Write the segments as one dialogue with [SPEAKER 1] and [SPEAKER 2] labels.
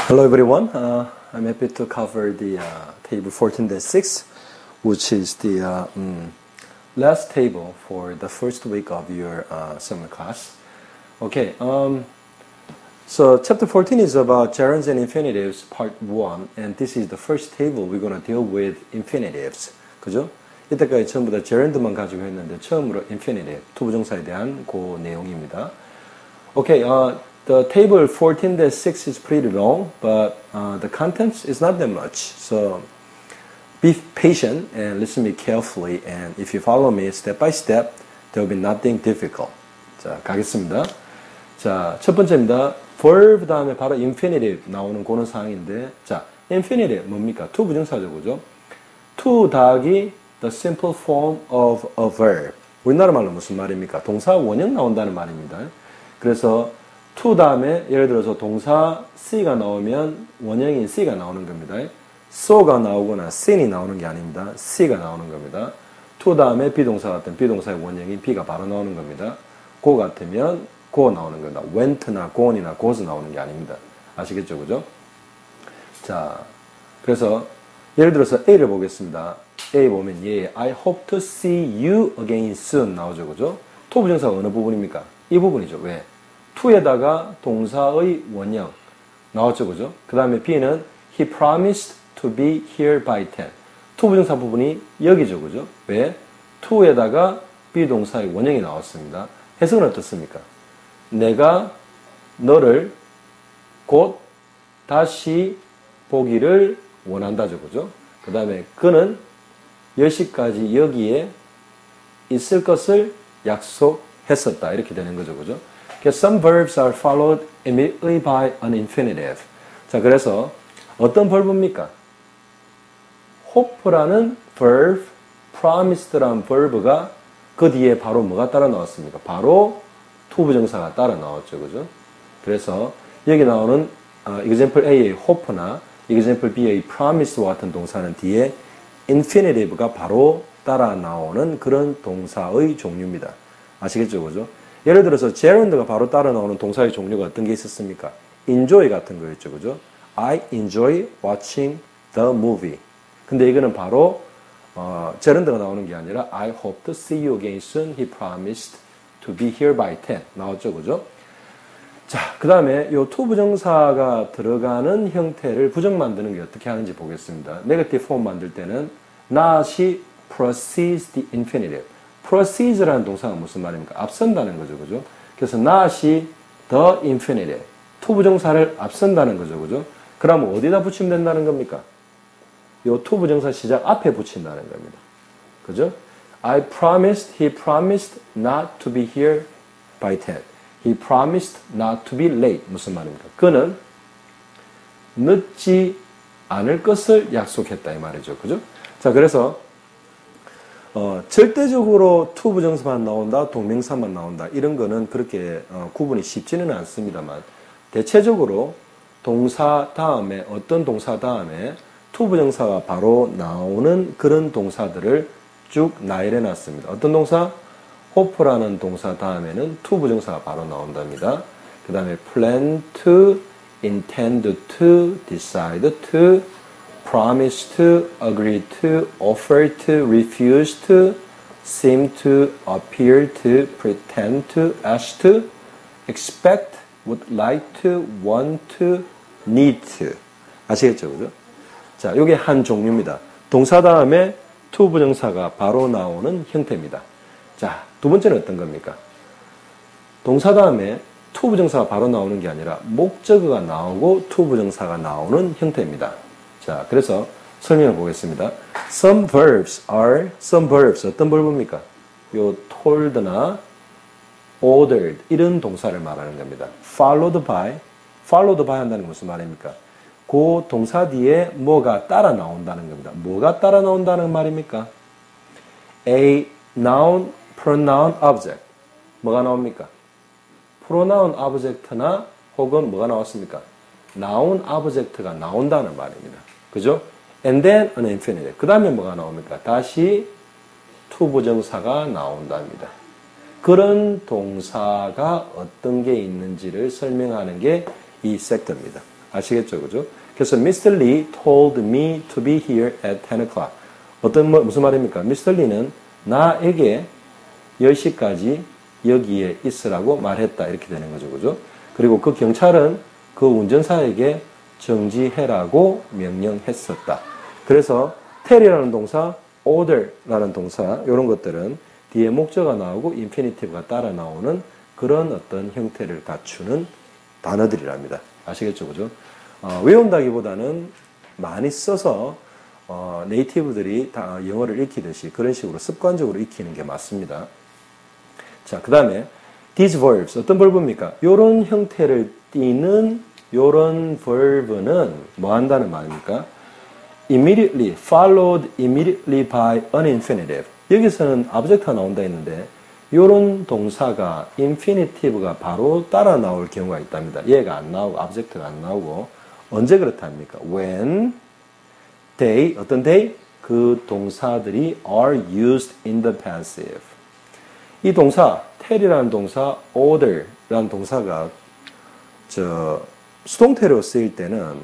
[SPEAKER 1] Hello everyone, I'm happy to cover the table 14-6, which is the last table for the first week of your summer class. Okay, so chapter 14 is about gerunds and infinitives part 1, and this is the first table we're going to deal with infinitives. 그죠? 이때까지 전부 다 gerund만 가지고 했는데 처음으로 infinitive, 투부정사에 대한 그 내용입니다. Okay, the table 14-6 is pretty long, but the contents is not that much. So be patient and listen to me carefully. And if you follow me step by step, there will be nothing difficult. 자, 가겠습니다. 자, 첫 번째입니다. verb 다음에 바로 infinitive 나오는 그런 상황인데, 자, infinitive 뭡니까? to 부정사죠, 그죠? to 더하기 the simple form of a verb. 우리나라 말로 무슨 말입니까? 동사 원형 나온다는 말입니다. 그래서 to 다음에 예를 들어서 동사 C가 나오면 원형인 C가 나오는 겁니다. so가 나오거나 sin이 나오는 게 아닙니다. C가 나오는 겁니다. to 다음에 비동사 같은 비동사의 원형인 B가 바로 나오는 겁니다. go 같으면 go 나오는 겁니다. went나 gone이나 goes 나오는 게 아닙니다. 아시겠죠? 그죠? 자, 그래서 예를 들어서 A를 보겠습니다. A 보면 예, I hope to see you again soon 나오죠. 그죠? to 부정사가 어느 부분입니까? 이 부분이죠. 왜? to에다가 동사의 원형 나왔죠, 그죠? 그 다음에 B는 he promised to be here by 10. to 부정사 부분이 여기죠, 그죠? 왜? to에다가 비동사의 원형이 나왔습니다. 해석은 어떻습니까? 내가 너를 곧 다시 보기를 원한다죠, 그죠? 그 다음에 그는 10시까지 여기에 있을 것을 약속했었다. 이렇게 되는 거죠, 그죠? Some verbs are followed immediately by an infinitive. 자, 그래서 어떤 verb입니까? hope라는 verb, promised라는 verb가 그 뒤에 바로 뭐가 따라 나왔습니까? 바로 to 부정사가 따라 나왔죠, 그죠? 그래서 여기 나오는 example A의 hope나 example B의 promise와 같은 동사는 뒤에 infinitive가 바로 따라 나오는 그런 동사의 종류입니다. 아시겠죠, 그죠? 예를 들어서 gerund가 바로 따라 나오는 동사의 종류가 어떤 게 있었습니까? enjoy 같은 거였죠, 그죠? I enjoy watching the movie. 근데 이거는 바로 gerund가 나오는 게 아니라 I hope to see you again soon. He promised to be here by 10 나왔죠, 그죠? 자, 그 다음에 요 to 부정사가 들어가는 형태를 부정 만드는 게 어떻게 하는지 보겠습니다. negative form 만들 때는 not이 precedes the infinitive. procedes라는 동사가 무슨 말입니까? 앞선다는 거죠, 그죠? 그래서 not이 the infinitive, to 부정사를 앞선다는 거죠, 그죠? 그러면 어디다 붙이면 된다는 겁니까? 요 to 부정사 시작 앞에 붙인다는 겁니다. 그죠? I promised, he promised not to be here by 10. He promised not to be late. 무슨 말입니까? 그는 늦지 않을 것을 약속했다 이 말이죠, 그죠? 자, 그래서 절대적으로 to 부정사만 나온다, 동명사만 나온다 이런 거는 그렇게 구분이 쉽지는 않습니다만 대체적으로 동사 다음에 어떤 동사 다음에 to 부정사가 바로 나오는 그런 동사들을 쭉 나열해 놨습니다. 어떤 동사? hope라는 동사 다음에는 to 부정사가 바로 나온답니다. 그 다음에 plan to, intend to, decide to, promise to, agree to, offer to, refuse to, seem to, appear to, pretend to, ask to, expect, would like to, want to, need to. 아시겠죠, 그죠? 자, 요게 한 종류입니다. 동사 다음에 to 부정사가 바로 나오는 형태입니다. 자, 두 번째는 어떤 겁니까? 동사 다음에 to 부정사가 바로 나오는 게 아니라 목적어가 나오고 to 부정사가 나오는 형태입니다. 자, 그래서 설명을 보겠습니다. Some verbs 어떤 verb입니까? 요 told나 ordered 이런 동사를 말하는 겁니다. followed by 한다는 건 무슨 말입니까? 그 동사 뒤에 뭐가 따라 나온다는 겁니다. 뭐가 따라 나온다는 말입니까? A noun, pronoun, object. 뭐가 나옵니까? pronoun object나 혹은 뭐가 나왔습니까? noun object가 나온다는 말입니다. 그죠? And then an infinitive. 그 다음에 뭐가 나옵니까? 다시 to 부정사가 나온답니다. 그런 동사가 어떤 게 있는지를 설명하는 게 이 섹터입니다. 아시겠죠? 그죠? 그래서 Mr. Lee told me to be here at 10 o'clock. 무슨 말입니까? Mr. Lee는 나에게 10시까지 여기에 있으라고 말했다. 이렇게 되는 거죠. 그죠? 그리고 그 경찰은 그 운전사에게 정지해라고 명령했었다. 그래서 tell이라는 동사, order라는 동사, 이런 것들은 뒤에 목적어가 나오고 인피니티브가 따라 나오는 그런 어떤 형태를 갖추는 단어들이랍니다. 아시겠죠? 그죠? 외운다기보다는 많이 써서 네이티브들이 다 영어를 익히듯이 그런 식으로 습관적으로 익히는 게 맞습니다. 자, 그 다음에 these verbs, 어떤 verb입니까? 요런 형태를 띠는 요런 verb는 뭐 한다는 말입니까? immediately, followed immediately by an infinitive. 여기서는 object가 나온다 했는데 요런 동사가 infinitive가 바로 따라 나올 경우가 있답니다. 얘가 안 나오고 object가 안 나오고 언제 그렇답니까? When they, 어떤 they? 그 동사들이 are used in the passive. 이 동사, tell이라는 동사, order라는 동사가 수동태로 쓰일 때는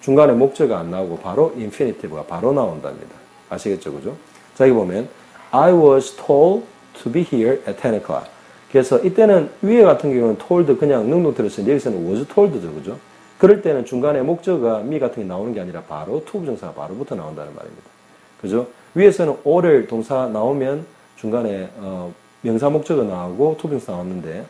[SPEAKER 1] 중간에 목적어가 안 나오고 바로 infinitive가 바로 나온답니다. 아시겠죠? 그죠? 자, 여기 보면 I was told to be here at 10 o'clock. 그래서 이때는 위에 같은 경우는 told 그냥 능동태로 쓰는데 여기서는 was told죠. 그죠? 그럴 때는 중간에 목적어가 me 같은 게 나오는 게 아니라 바로 to 부정사가 바로 붙어 나온다는 말입니다. 그죠? 위에서는 order 동사 나오면 중간에 명사 목적어 나오고 to 부정사 나왔는데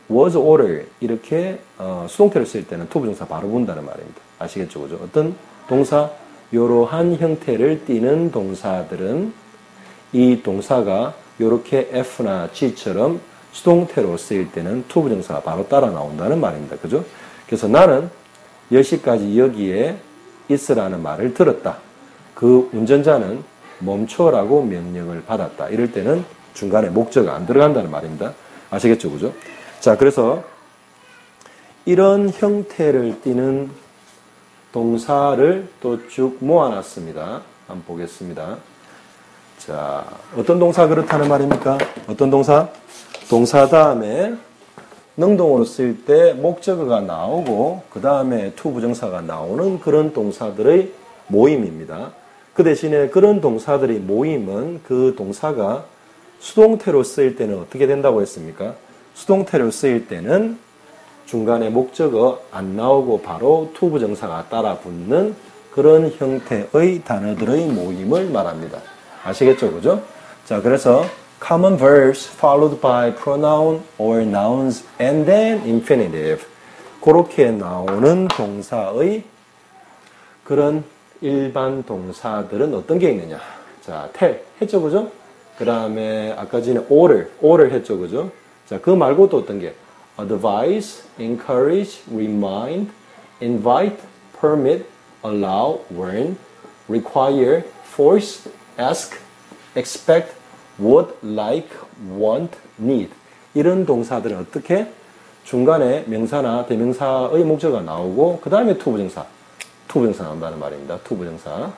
[SPEAKER 1] was order 이렇게 수동태로 쓸 때는 to 부정사 바로 본다는 말입니다. 아시겠죠? 그죠? 어떤 동사 이러한 형태를 띠는 동사들은 이 동사가 이렇게 F나 G처럼 수동태로 쓰일 때는 to 부정사가 바로 따라 나온다는 말입니다. 그죠? 그래서 나는 10시까지 여기에 있으라는 말을 들었다. 그 운전자는 멈춰라고 명령을 받았다. 이럴 때는 중간에 목적어가 안 들어간다는 말입니다. 아시겠죠? 그죠? 자, 그래서 이런 형태를 띠는 동사를 또 쭉 모아놨습니다. 한번 보겠습니다. 자, 어떤 동사 그렇다는 말입니까? 어떤 동사? 동사 다음에 능동으로 쓸 때 목적어가 나오고 그 다음에 to 부정사가 나오는 그런 동사들의 모임입니다. 그 대신에 그런 동사들의 모임은 그 동사가 수동태로 쓰일 때는 어떻게 된다고 했습니까? 수동태로 쓰일 때는 중간에 목적어 안 나오고 바로 to 부정사가 따라 붙는 그런 형태의 단어들의 모임을 말합니다. 아시겠죠? 그죠? 자, 그래서 common verbs followed by pronoun or nouns and then infinitive. 그렇게 나오는 동사의 그런 일반 동사들은 어떤 게 있느냐? 자, tell 했죠, 그죠? 그 다음에 아까 전에 order 했죠, 그죠? 자, 그 말고 또 어떤 게? advise, encourage, remind, invite, permit, allow, warn, require, force, ask, expect, would, like, want, need. 이런 동사들은 어떻게? 중간에 명사나 대명사의 목적어가 나오고 그 다음에 to 부정사 나온다는 말입니다. to 부정사.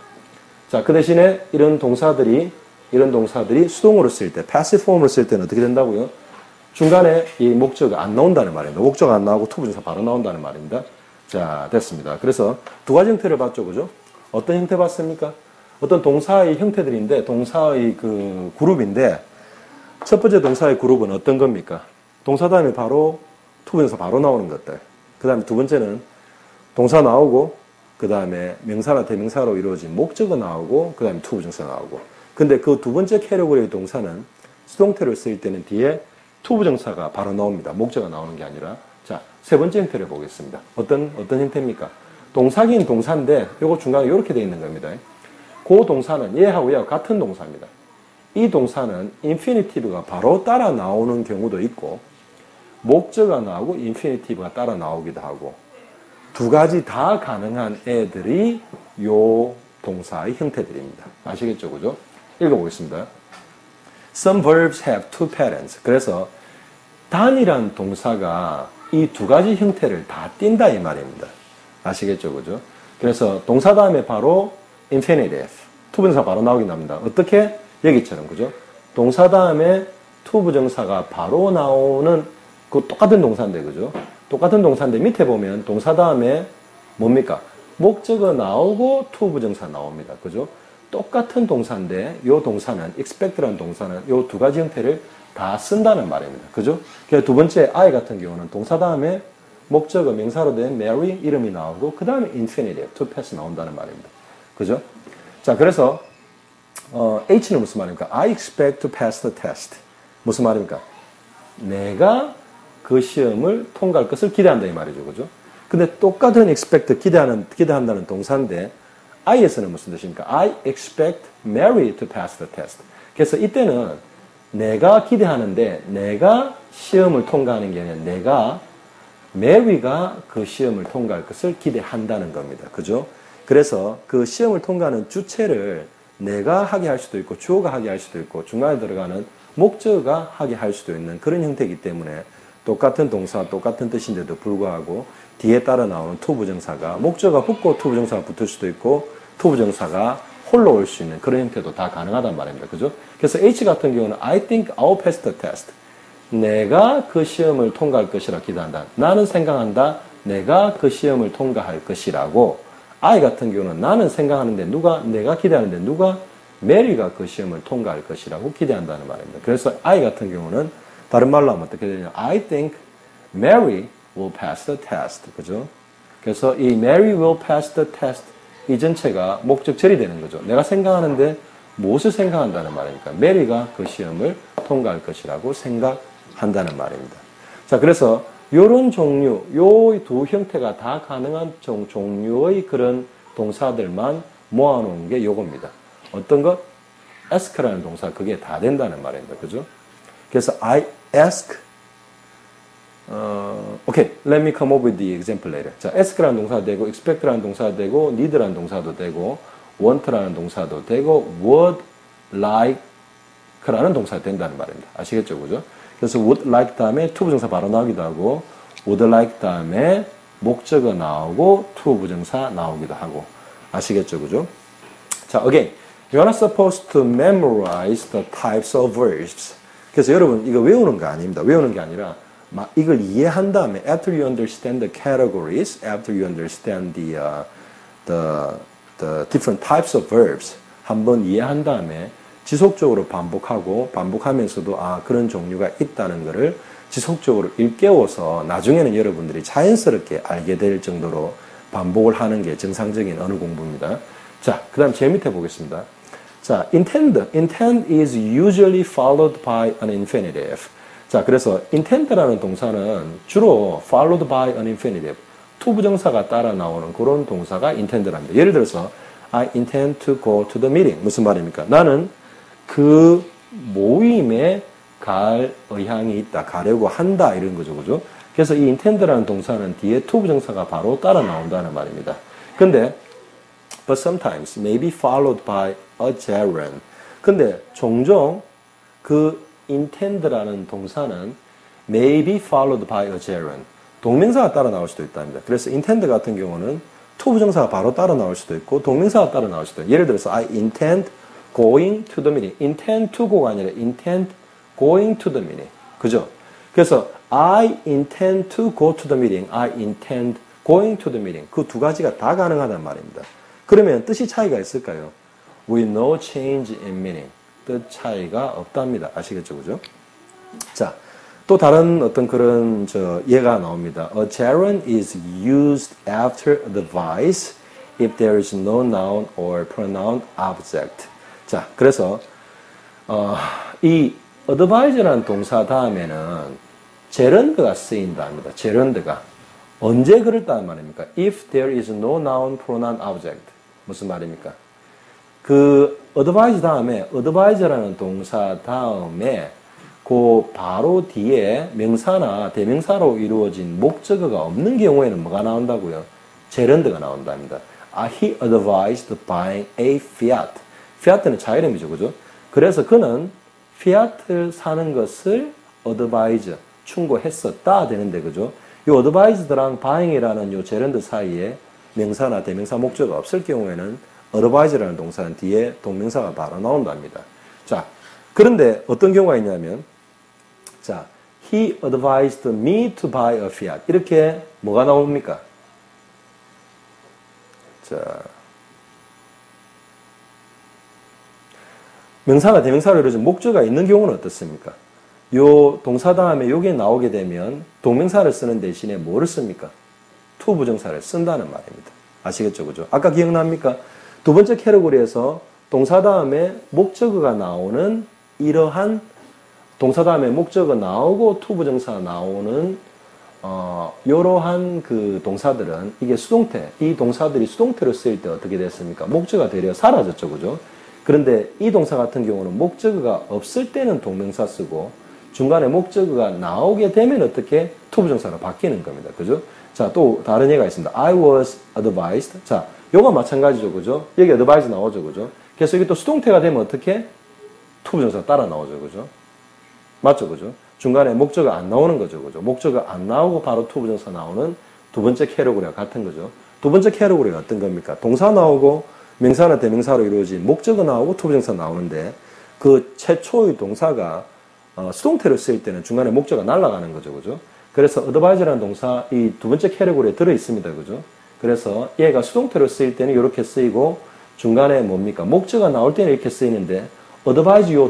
[SPEAKER 1] 자, 그 대신에 이런 동사들이 수동으로 쓸 때, passive form으로 쓸 때는 어떻게 된다고요? 중간에 이 목적어가 안 나온다는 말입니다. 목적어가 안 나오고 to 부정사 바로 나온다는 말입니다. 자, 됐습니다. 그래서 두 가지 형태를 봤죠, 그죠? 어떤 형태 봤습니까? 어떤 동사의 형태들인데, 동사의 그 그룹인데, 첫 번째 동사의 그룹은 어떤 겁니까? 동사 다음에 바로 to 부정사 바로 나오는 것들. 그 다음에 두 번째는 동사 나오고, 그 다음에 명사나 대명사로 이루어진 목적어 나오고, 그 다음에 to 부정사 나오고. 근데 그 두 번째 캐러고리의 동사는 수동태로 쓰일 때는 뒤에 to 부정사가 바로 나옵니다. 목적어가 나오는 게 아니라. 자, 세 번째 형태를 보겠습니다. 어떤 형태입니까? 동사긴 동사인데, 요거 중간에 이렇게 되어 있는 겁니다. 그 동사는 얘하고 같은 동사입니다. 이 동사는 인피니티브가 바로 따라 나오는 경우도 있고, 목적어가 나오고 인피니티브가 따라 나오기도 하고, 두 가지 다 가능한 애들이 요 동사의 형태들입니다. 아시겠죠? 그죠? 읽어보겠습니다. Some verbs have two patterns. 그래서 단이란 동사가 이 두 가지 형태를 다 띈다 이 말입니다. 아시겠죠? 그죠? 그래서 동사 다음에 바로 infinitive, to 부정사 바로 나오긴 합니다. 어떻게? 여기처럼, 그죠? 동사 다음에 to 부정사가 바로 나오는 그 똑같은 동사인데, 그죠? 똑같은 동사인데 밑에 보면 동사 다음에 뭡니까? 목적어 나오고 to 부정사 나옵니다. 그죠? 똑같은 동사인데 요 동사는 expect라는 동사는 요 두 가지 형태를 다 쓴다는 말입니다. 그죠? 그래서 두 번째 I 같은 경우는 동사 다음에 목적어 명사로 된 Mary 이름이 나오고 그 다음에 infinitive, to pass 나온다는 말입니다. 그죠? 자, 그래서 H는 무슨 말입니까? I expect to pass the test. 무슨 말입니까? 내가 그 시험을 통과할 것을 기대한다 이 말이죠. 그죠? 근데 똑같은 expect, 기대한다는 동사인데 I에서는 무슨 뜻입니까? I expect Mary to pass the test. 그래서 이때는 내가 기대하는데 내가 시험을 통과하는 게 아니라 내가 Mary가 그 시험을 통과할 것을 기대한다는 겁니다. 그죠? 그래서 그 시험을 통과하는 주체를 내가 하게 할 수도 있고 주어가 하게 할 수도 있고 중간에 들어가는 목적어가 하게 할 수도 있는 그런 형태이기 때문에 똑같은 동사, 똑같은 뜻인데도 불구하고 뒤에 따라 나오는 to 부정사가 목적어가 붙고 to 부정사가 붙을 수도 있고 to 부정사가 홀로 올 수 있는 그런 형태도 다 가능하단 말입니다. 그죠? 그래서 H 같은 경우는 I think I'll pass the test. 내가 그 시험을 통과할 것이라 기대한다. 나는 생각한다. 내가 그 시험을 통과할 것이라고. I 같은 경우는 나는 생각하는데 내가 기대하는데 누가 메리가 그 시험을 통과할 것이라고 기대한다는 말입니다. 그래서 I 같은 경우는 다른 말로 하면 어떻게 되냐? I think Mary will pass the test. 그죠? 그래서 이 Mary will pass the test 이 전체가 목적절이 되는 거죠. 내가 생각하는데 무엇을 생각한다는 말입니까? 메리가 그 시험을 통과할 것이라고 생각한다는 말입니다. 자, 그래서 요런 종류, 요 두 형태가 다 가능한 종류의 그런 동사들만 모아놓은 게 요겁니다. 어떤 것? ask라는 동사, 그게 다 된다는 말입니다. 그죠? 그래서 I ask, okay, let me come up with the example later. 자, ask라는 동사도 되고, expect라는 동사도 되고, need라는 동사도 되고, want라는 동사도 되고, would like라는 동사가 된다는 말입니다. 아시겠죠? 그죠? 그래서 would like 다음에 to 부정사 바로 나오기도 하고, would like 다음에 목적어 나오고, to 부정사 나오기도 하고. 아시겠죠? 그죠? 자, again. You are not supposed to memorize the types of verbs. 그래서 여러분, 이거 외우는 거 아닙니다. 외우는 게 아니라, 이걸 이해한 다음에, after you understand the categories, after you understand the different types of verbs, 한번 이해한 다음에 지속적으로 반복하면서도, 그런 종류가 있다는 것을 지속적으로 일깨워서 나중에는 여러분들이 자연스럽게 알게 될 정도로 반복을 하는 게 정상적인 언어 공부입니다. 자, 그 다음 제 밑에 보겠습니다. 자, intend. Intend is usually followed by an infinitive. 자, 그래서 intend라는 동사는 주로 followed by an infinitive. to 부정사가 따라 나오는 그런 동사가 intend랍니다. 예를 들어서 I intend to go to the meeting. 무슨 말입니까? 나는 그 모임에 갈 의향이 있다. 가려고 한다. 이런 거죠. 그죠? 그래서 이 intend라는 동사는 뒤에 to 부정사가 바로 따라 나온다는 말입니다. 근데 but sometimes may be followed by a gerund. 근데 종종 그 intend라는 동사는 may be followed by a gerund. 동명사가 따라 나올 수도 있답니다. 그래서 intend 같은 경우는 to 부정사가 바로 따라 나올 수도 있고 동명사가 따라 나올 수도 있고 예를 들어서 I intend going to the meeting. intend to go가 아니라 intend going to the meeting. 그죠? 그래서 I intend to go to the meeting. I intend going to the meeting. 그 두 가지가 다 가능하단 말입니다. 그러면 뜻이 차이가 있을까요? With no change in meaning. 뜻 차이가 없답니다. 아시겠죠? 그죠? 자, 또 다른 어떤 그런 예가 나옵니다. A gerund is used after advice if there is no noun or pronoun object. 자, 그래서 이 advise라는 동사 다음에는 gerund가 쓰인답니다. gerund가. 언제 그랬다는 말입니까? If there is no noun, pronoun, object. 무슨 말입니까? 그 advise 다음에 advise라는 동사 다음에 그 바로 뒤에 명사나 대명사로 이루어진 목적어가 없는 경우에는 뭐가 나온다고요? gerund가 나온답니다. He advised buying a Fiat. Fiat는 차 이름이죠, 그죠? 그래서 그는 피아트를 사는 것을 advise, 충고했었다 되는데, 그죠? 이 advised랑 buying이라는 요 gerund 사이에 명사나 대명사 목적어가 없을 경우에는 advise라는 동사는 뒤에 동명사가 바로 나온답니다. 자, 그런데 어떤 경우가 있냐면, 자, he advised me to buy a Fiat. 이렇게 뭐가 나옵니까? 자, 명사가 대명사로 이루어진 목적어가 있는 경우는 어떻습니까? 요 동사 다음에 요게 나오게 되면 동명사를 쓰는 대신에 뭐를 씁니까? to 부정사를 쓴다는 말입니다. 아시겠죠? 그죠? 아까 기억납니까? 두 번째 캐러고리에서 동사 다음에 목적어가 나오는 이러한 동사 다음에 목적어 나오고 to 부정사 나오는 이러한 그 동사들은 이게 수동태, 이 동사들이 수동태로 쓰일 때 어떻게 됐습니까? 목적어가 되려 사라졌죠. 그죠? 그런데 이 동사 같은 경우는 목적어가 없을 때는 동명사 쓰고 중간에 목적어가 나오게 되면 어떻게 to 부정사로 바뀌는 겁니다. 그죠? 자, 또 다른 예가 있습니다. I was advised. 자, 요거 마찬가지죠. 그죠? 여기 advise 나오죠. 그죠? 그래서 이게 또 수동태가 되면 어떻게 to 부정사 따라 나오죠. 그죠? 맞죠? 그죠? 중간에 목적어가 안 나오는 거죠. 그죠? 목적어가 안 나오고 바로 to 부정사 나오는 두 번째 캐러고리와 같은 거죠. 두 번째 캐러고리가 어떤 겁니까? 동사 나오고 명사나 대명사로 이루어진 목적어 나오고 to 부정사 나오는데 그 최초의 동사가 수동태로 쓰일 때는 중간에 목적어가 날아가는 거죠. 그죠? 그래서 advise라는 동사 이 두 번째 캐러고리에 들어 있습니다. 그죠? 그래서 얘가 수동태로 쓰일 때는 이렇게 쓰이고 중간에 뭡니까? 목적어가 나올 때는 이렇게 쓰이는데 advise 요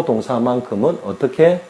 [SPEAKER 1] 동사만큼은 어떻게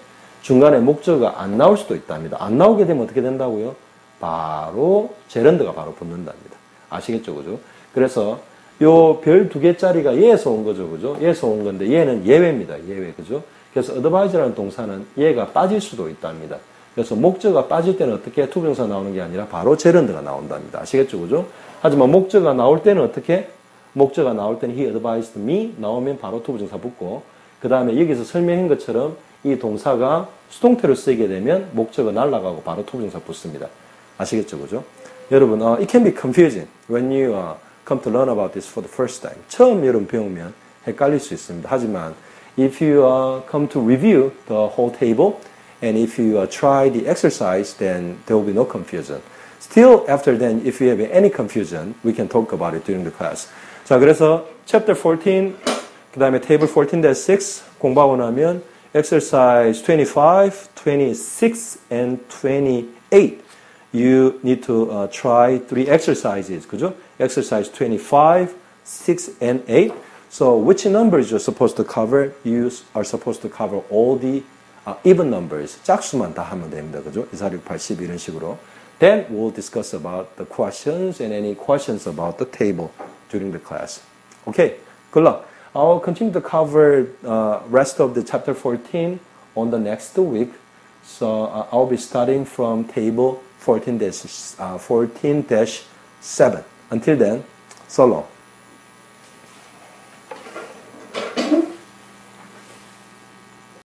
[SPEAKER 1] 중간에 목적어가 안 나올 수도 있답니다. 안 나오게 되면 어떻게 된다고요? 바로 제런드가 바로 붙는답니다. 아시겠죠? 그죠? 그래서 요 별 두 개짜리가 얘에서 온 거죠. 그죠? 얘에서 온 건데 얘는 예외입니다. 예외. 그죠? 그래서 advise라는 동사는 얘가 빠질 수도 있답니다. 그래서 목적어가 빠질 때는 어떻게 to 부정사 나오는 게 아니라 바로 제런드가 나온답니다. 아시겠죠? 그죠? 하지만 목적어가 나올 때는 어떻게? 목적어가 나올 때는 he advised me 나오면 바로 to 부정사 붙고 그 다음에 여기서 설명한 것처럼 이 동사가 수동태로 쓰이게 되면 목적어 날아가고 바로 to 부정사 붙습니다. 아시겠죠? 그죠? 여러분, it can be confusing when you come to learn about this for the first time. 처음 여러분 배우면 헷갈릴 수 있습니다. 하지만 if you come to review the whole table and if you try the exercise, then there will be no confusion. Still, after then, if you have any confusion, we can talk about it during the class. 자, 그래서 chapter 14, 그 다음에 table 14-6 공부하고 나면 exercise 25, 26, and 28. You need to try 3 exercises. 그죠? Exercise 25, 6, and 8. So which numbers you're supposed to cover? You are supposed to cover all the even numbers. 짝수만 다 하면 됩니다. 그죠? 2, 4, 6, 8, 10 이런 식으로. Then we'll discuss about the questions and any questions about the table during the class. Okay, good luck. I'll continue to cover rest of the chapter 14 on the next week. So I'll be starting from table 14-7. Until then, so long.